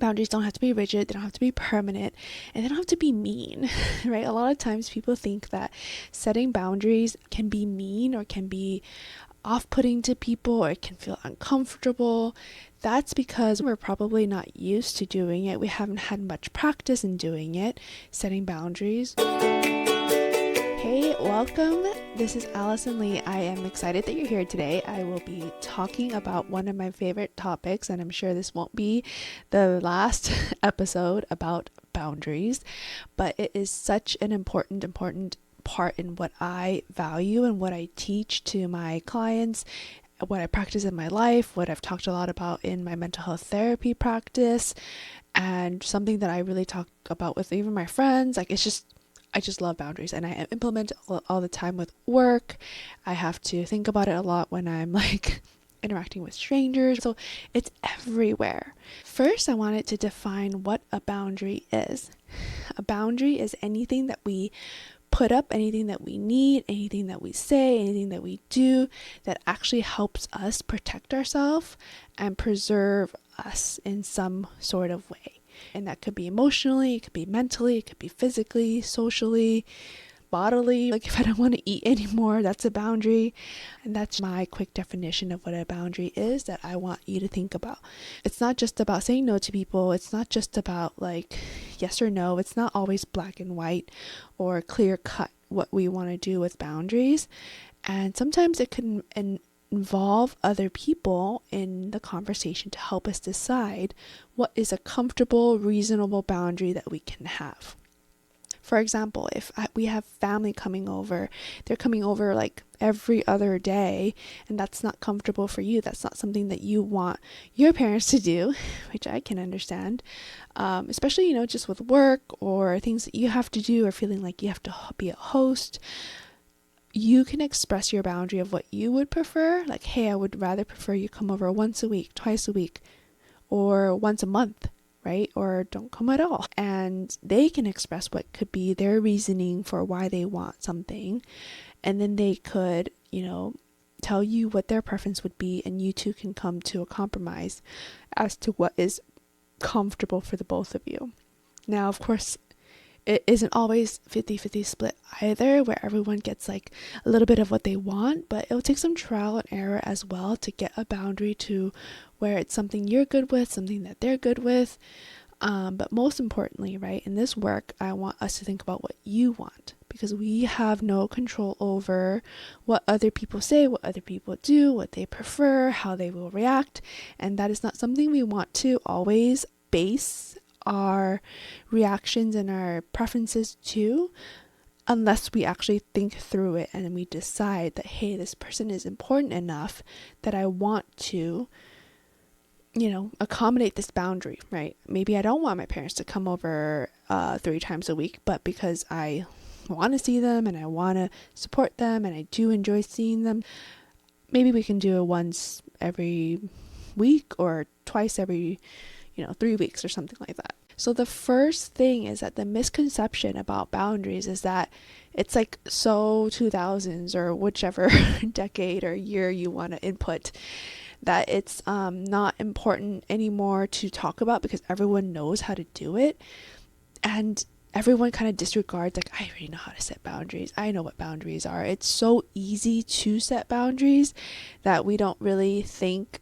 Boundaries don't have to be rigid, they don't have to be permanent, and they don't have to be mean, right? A lot of times people think that setting boundaries can be mean or can be off-putting to people or it can feel uncomfortable. That's because we're probably not used to doing it. We haven't had much practice in doing it, setting boundaries. Hey, welcome. This is Allison Ly. I am excited that you're here today. I will be talking about one of my favorite topics, and I'm sure this won't be the last episode about boundaries, but it is such an important part in what I value and what I teach to my clients, what I practice in my life, what I've talked a lot about in my mental health therapy practice, and something that I really talk about with even my friends. I just love boundaries, and I implement it all the time with work. I have to think about it a lot when I'm interacting with strangers. So it's everywhere. First, I wanted to define what a boundary is. A boundary is anything that we put up, anything that we need, anything that we say, anything that we do that actually helps us protect ourselves and preserve us in some sort of way. And that could be emotionally, it could be mentally, it could be physically, socially, bodily. Like if I don't want to eat anymore, that's a boundary. And that's my quick definition of what a boundary is that I want you to think about. It's not just about saying no to people. It's not just about yes or no. It's not always black and white or clear cut what we want to do with boundaries. And sometimes it can involve other people in the conversation to help us decide what is a comfortable, reasonable boundary that we can have. For example, if we have family coming over, they're coming over every other day, and that's not comfortable for you. That's not something that you want your parents to do, which I can understand, especially, just with work or things that you have to do or feeling like you have to be a host. You can express your boundary of what you would prefer. Like, hey, I would rather prefer you come over once a week, twice a week, or once a month, right? Or don't come at all. And they can express what could be their reasoning for why they want something. And then they could, tell you what their preference would be, and you two can come to a compromise as to what is comfortable for the both of you. Now, of course, it isn't always 50-50 split either, where everyone gets a little bit of what they want, but it'll take some trial and error as well to get a boundary to where it's something you're good with, something that they're good with. But most importantly, right, in this work, I want us to think about what you want, because we have no control over what other people say, what other people do, what they prefer, how they will react. And that is not something we want to always base our reactions and our preferences to, unless we actually think through it and we decide that, hey, this person is important enough that I want to accommodate this boundary, right? Maybe I don't want my parents to come over 3 times a week, but because I want to see them and I want to support them and I do enjoy seeing them, maybe we can do it once every week or twice every 3 weeks or something like that. So the first thing is that the misconception about boundaries is that it's so 2000s or whichever decade or year you want to input, that it's not important anymore to talk about because everyone knows how to do it. And everyone kind of disregards, I already know how to set boundaries. I know what boundaries are. It's so easy to set boundaries that we don't really think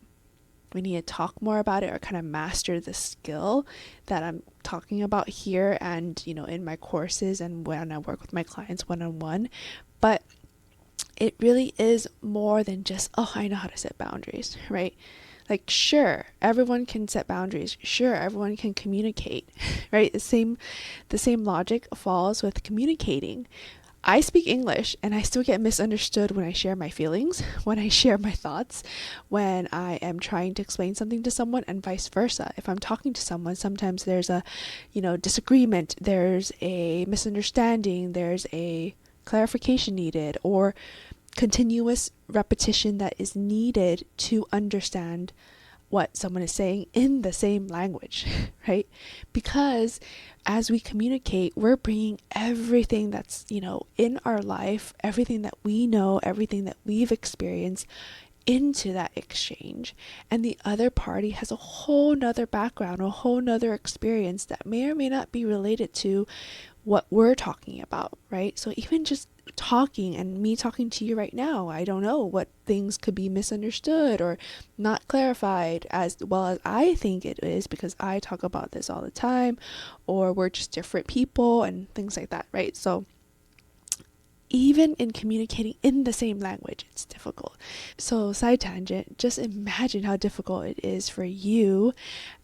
we need to talk more about it or kind of master the skill that I'm talking about here and, in my courses and when I work with my clients one-on-one. But it really is more than just, oh, I know how to set boundaries, right? Sure, everyone can set boundaries. Sure, everyone can communicate, right? The same logic falls with communicating. I speak English and I still get misunderstood when I share my feelings, when I share my thoughts, when I am trying to explain something to someone, and vice versa. If I'm talking to someone, sometimes there's a, disagreement, there's a misunderstanding, there's a clarification needed, or continuous repetition that is needed to understand what someone is saying in the same language, right? Because as we communicate, we're bringing everything that's, in our life, everything that we know, everything that we've experienced into that exchange, and the other party has a whole nother background, a whole nother experience that may or may not be related to what we're talking about, right? So even just talking and me talking to you right now, I don't know what things could be misunderstood or not clarified as well as I think it is, because I talk about this all the time, or we're just different people and things like that, right? So even in communicating in the same language, it's difficult. So, side tangent, just imagine how difficult it is for you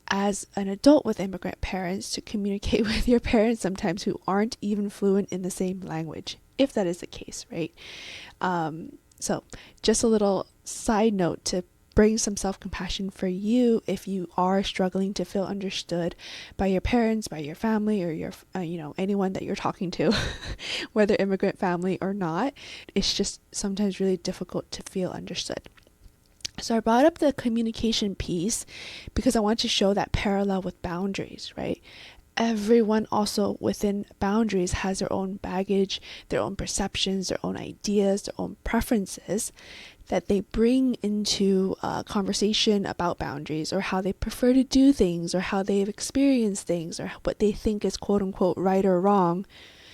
as an adult with immigrant parents to communicate with your parents sometimes who aren't even fluent in the same language, if that is the case, right? So, just a little side note to bring some self-compassion for you if you are struggling to feel understood by your parents, by your family, or your anyone that you're talking to, whether immigrant family or not. It's just sometimes really difficult to feel understood. So I brought up the communication piece because I want to show that parallel with boundaries, right? Everyone also within boundaries has their own baggage, their own perceptions, their own ideas, their own preferences that they bring into a conversation about boundaries, or how they prefer to do things, or how they've experienced things, or what they think is quote unquote right or wrong.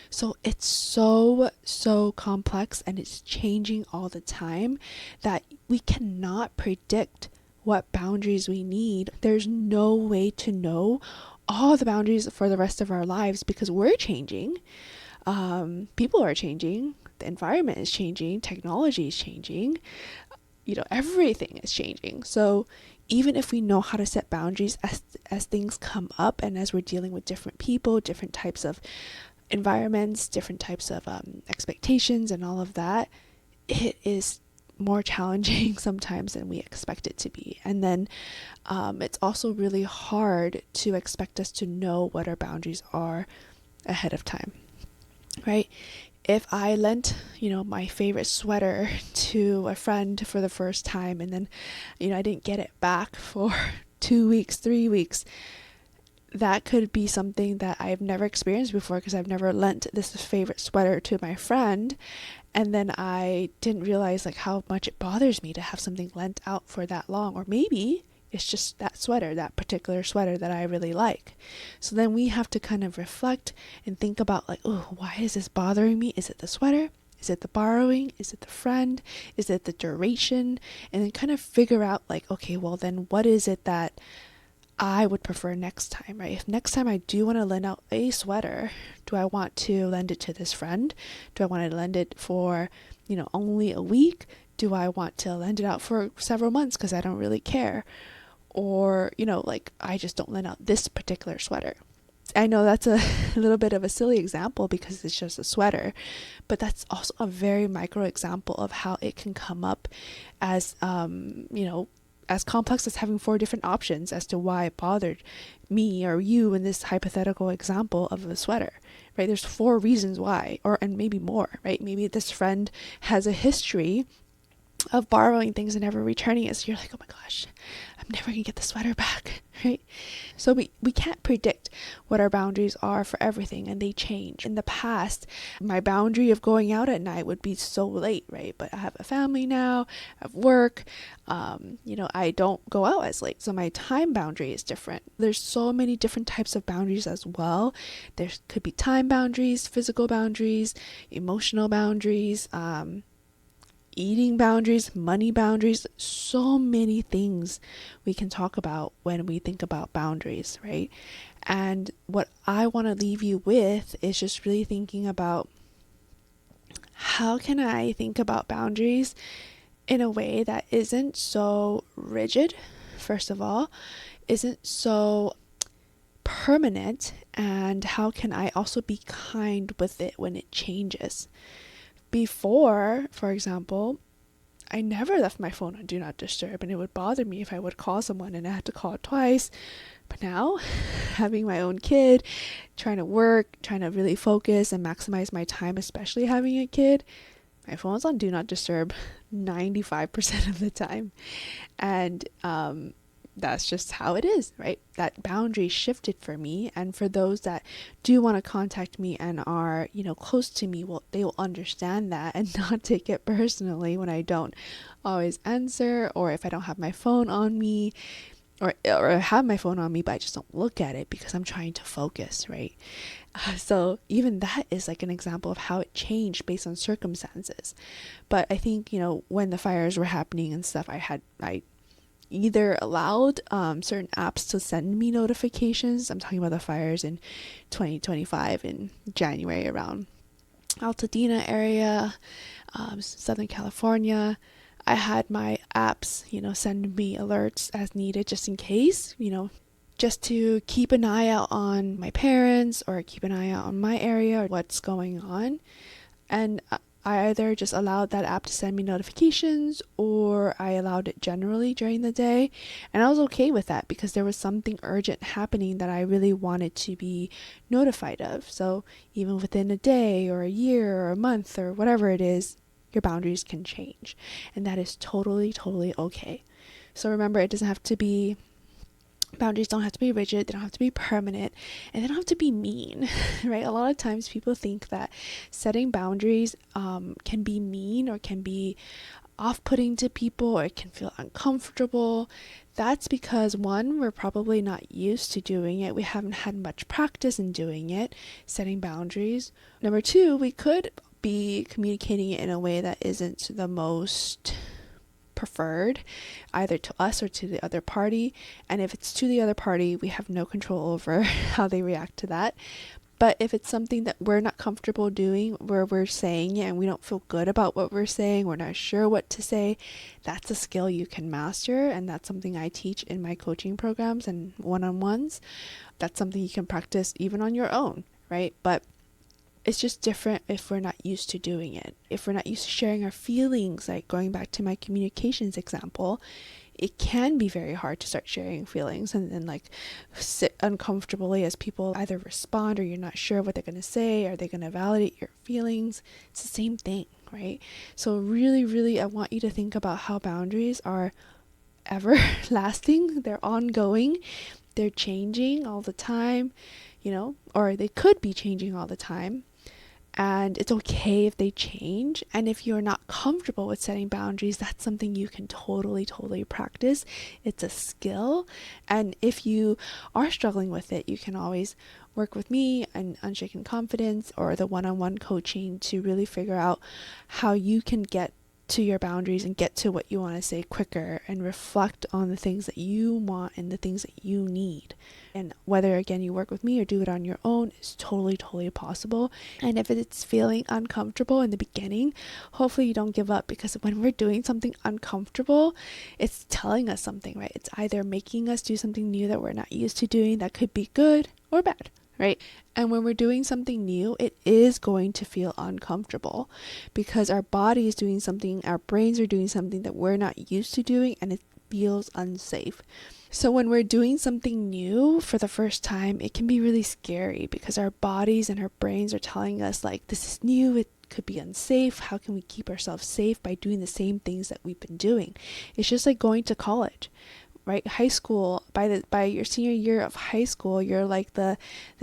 So it's so complex, and it's changing all the time that we cannot predict what boundaries we need. There's no way to know all the boundaries for the rest of our lives because we're changing. People are changing. The environment is changing. Technology is changing. Everything is changing. So even if we know how to set boundaries as things come up, and as we're dealing with different people, different types of environments, different types of expectations and all of that, it is more challenging sometimes than we expect it to be. And then it's also really hard to expect us to know what our boundaries are ahead of time, right? If I lent, my favorite sweater to a friend for the first time, and then, I didn't get it back for 2 weeks, 3 weeks, that could be something that I've never experienced before, because I've never lent this favorite sweater to my friend. And then I didn't realize how much it bothers me to have something lent out for that long. Or maybe it's just that sweater, that particular sweater that I really like. So then we have to kind of reflect and think about oh, why is this bothering me? Is it the sweater? Is it the borrowing? Is it the friend? Is it the duration? And then kind of figure out okay, well then what is it that I would prefer next time, right? If next time I do want to lend out a sweater, do I want to lend it to this friend? Do I want to lend it for, only a week? Do I want to lend it out for several months because I don't really care? Or, I just don't lend out this particular sweater. I know that's a little bit of a silly example because it's just a sweater, but that's also a very micro example of how it can come up as, as complex as having 4 different options as to why it bothered me or you in this hypothetical example of a sweater, right? There's 4 reasons why, and maybe more, right? Maybe this friend has a history of borrowing things and never returning it. So you're like, oh my gosh, I'm never gonna get the sweater back, right? So we can't predict what our boundaries are for everything, and they change. In the past, my boundary of going out at night would be so late, right? But I have a family now, I have work, I don't go out as late. So my time boundary is different. There's so many different types of boundaries as well. There could be time boundaries, physical boundaries, emotional boundaries, eating boundaries, money boundaries, so many things we can talk about when we think about boundaries, right? And what I want to leave you with is just really thinking about how can I think about boundaries in a way that isn't so rigid, first of all, isn't so permanent, and how can I also be kind with it when it changes? Before, for example, I never left my phone on Do Not Disturb, and it would bother me if I would call someone and I had to call it twice. But now, having my own kid, trying to work, trying to really focus and maximize my time, especially having a kid, my phone's on Do Not Disturb 95% of the time. And that's just how it is, right? That boundary shifted for me. And for those that do want to contact me and are, close to me, well, they will understand that and not take it personally when I don't always answer, or if I don't have my phone on me, or I have my phone on me, but I just don't look at it because I'm trying to focus, right? So even that is like an example of how it changed based on circumstances. But I think, when the fires were happening and stuff, I either allowed certain apps to send me notifications. I'm talking about the fires in 2025 in January around Altadena area, Southern California. I had my apps, send me alerts as needed just in case, just to keep an eye out on my parents or keep an eye out on my area or what's going on. And I either just allowed that app to send me notifications, or I allowed it generally during the day. And I was okay with that because there was something urgent happening that I really wanted to be notified of. So even within a day or a year or a month or whatever it is, your boundaries can change. And that is totally, totally okay. So remember, boundaries don't have to be rigid, they don't have to be permanent, and they don't have to be mean, right? A lot of times people think that setting boundaries can be mean or can be off-putting to people, or it can feel uncomfortable. That's because, one, we're probably not used to doing it. We haven't had much practice in doing it, setting boundaries. Number two, we could be communicating it in a way that isn't the most preferred, either to us or to the other party. And if it's to the other party, we have no control over how they react to that. But if it's something that we're not comfortable doing, where we're saying it and we don't feel good about what we're saying, we're not sure what to say, that's a skill you can master. And that's something I teach in my coaching programs and one-on-ones. That's something you can practice even on your own, right? But it's just different if we're not used to doing it. If we're not used to sharing our feelings, like going back to my communications example, it can be very hard to start sharing feelings and then like sit uncomfortably as people either respond or you're not sure what they're going to say. Are they going to validate your feelings? It's the same thing, right? So really, really, I want you to think about how boundaries are everlasting. They're ongoing. They're changing all the time, or they could be changing all the time. And it's okay if they change. And if you're not comfortable with setting boundaries, that's something you can totally, totally practice. It's a skill. And if you are struggling with it, you can always work with me and Unshaken Confidence or the one-on-one coaching to really figure out how you can get to your boundaries and get to what you want to say quicker and reflect on the things that you want and the things that you need. And whether, again, you work with me or do it on your own is totally, totally possible. And if it's feeling uncomfortable in the beginning, hopefully you don't give up, because when we're doing something uncomfortable, it's telling us something, right? It's either making us do something new that we're not used to doing that could be good or bad, right? And when we're doing something new, it is going to feel uncomfortable because our body is doing something, our brains are doing something that we're not used to doing, and it feels unsafe. So when we're doing something new for the first time, it can be really scary because our bodies and our brains are telling us like, this is new, it could be unsafe. How can we keep ourselves safe by doing the same things that we've been doing? It's just like going to college. Right? High school, by your senior year of high school, you're like the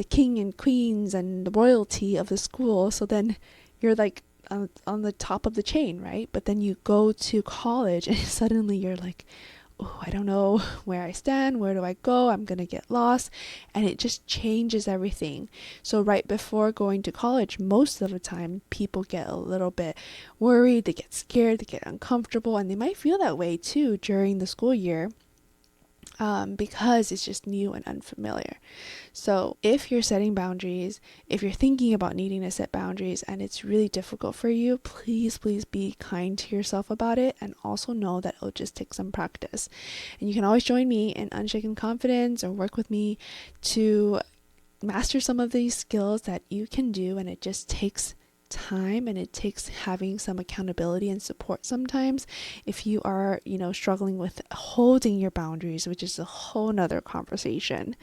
king and queens and the royalty of the school. So then you're like on the top of the chain, right? But then you go to college and suddenly you're like, oh, I don't know where I stand. Where do I go? I'm going to get lost. And it just changes everything. So right before going to college, most of the time, people get a little bit worried. They get scared. They get uncomfortable. And they might feel that way too during the school year. Because it's just new and unfamiliar. So if you're setting boundaries, if you're thinking about needing to set boundaries and it's really difficult for you, please, please be kind to yourself about it, and also know that it'll just take some practice. And you can always join me in Unshaken Confidence or work with me to master some of these skills that you can do, and it just takes time and it takes having some accountability and support sometimes if you are struggling with holding your boundaries, which is a whole nother conversation.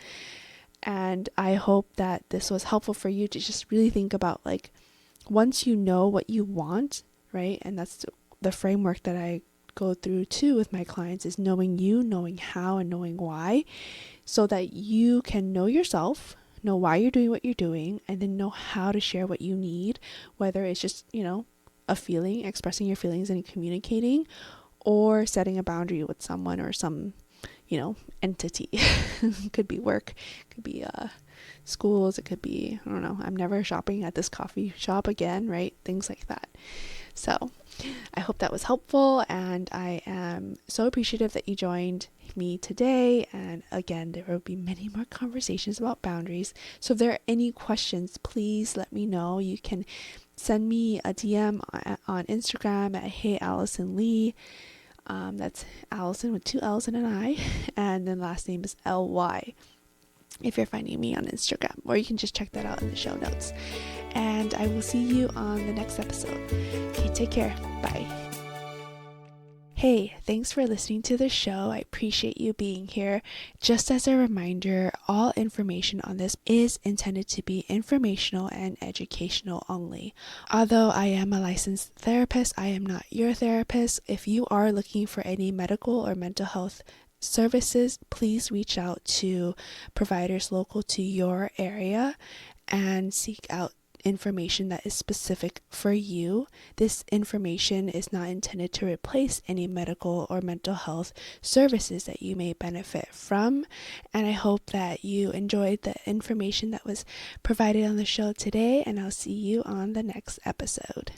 And I hope that this was helpful for you to just really think about, like, once you know what you want, right? And that's the framework that I go through too with my clients is knowing you, knowing how, and knowing why, so that you can know yourself, know why you're doing what you're doing, and then know how to share what you need, whether it's just, a feeling, expressing your feelings and communicating, or setting a boundary with someone or some, entity. Could be work, could be schools, it could be, I don't know, I'm never shopping at this coffee shop again, right? Things like that. So I hope that was helpful, and I am so appreciative that you joined me today. And again, there will be many more conversations about boundaries. So if there are any questions, please let me know. You can send me a DM on Instagram at Hey Allison Ly. That's Allison with 2 L's and an I, and then last name is Ly if you're finding me on Instagram, or you can just check that out in the show notes. And I will see you on the next episode. Okay, take care. Bye. Hey, thanks for listening to the show. I appreciate you being here. Just as a reminder, all information on this is intended to be informational and educational only. Although I am a licensed therapist, I am not your therapist. If you are looking for any medical or mental health services, please reach out to providers local to your area and seek out information that is specific for you. This information is not intended to replace any medical or mental health services that you may benefit from. And I hope that you enjoyed the information that was provided on the show today, and I'll see you on the next episode.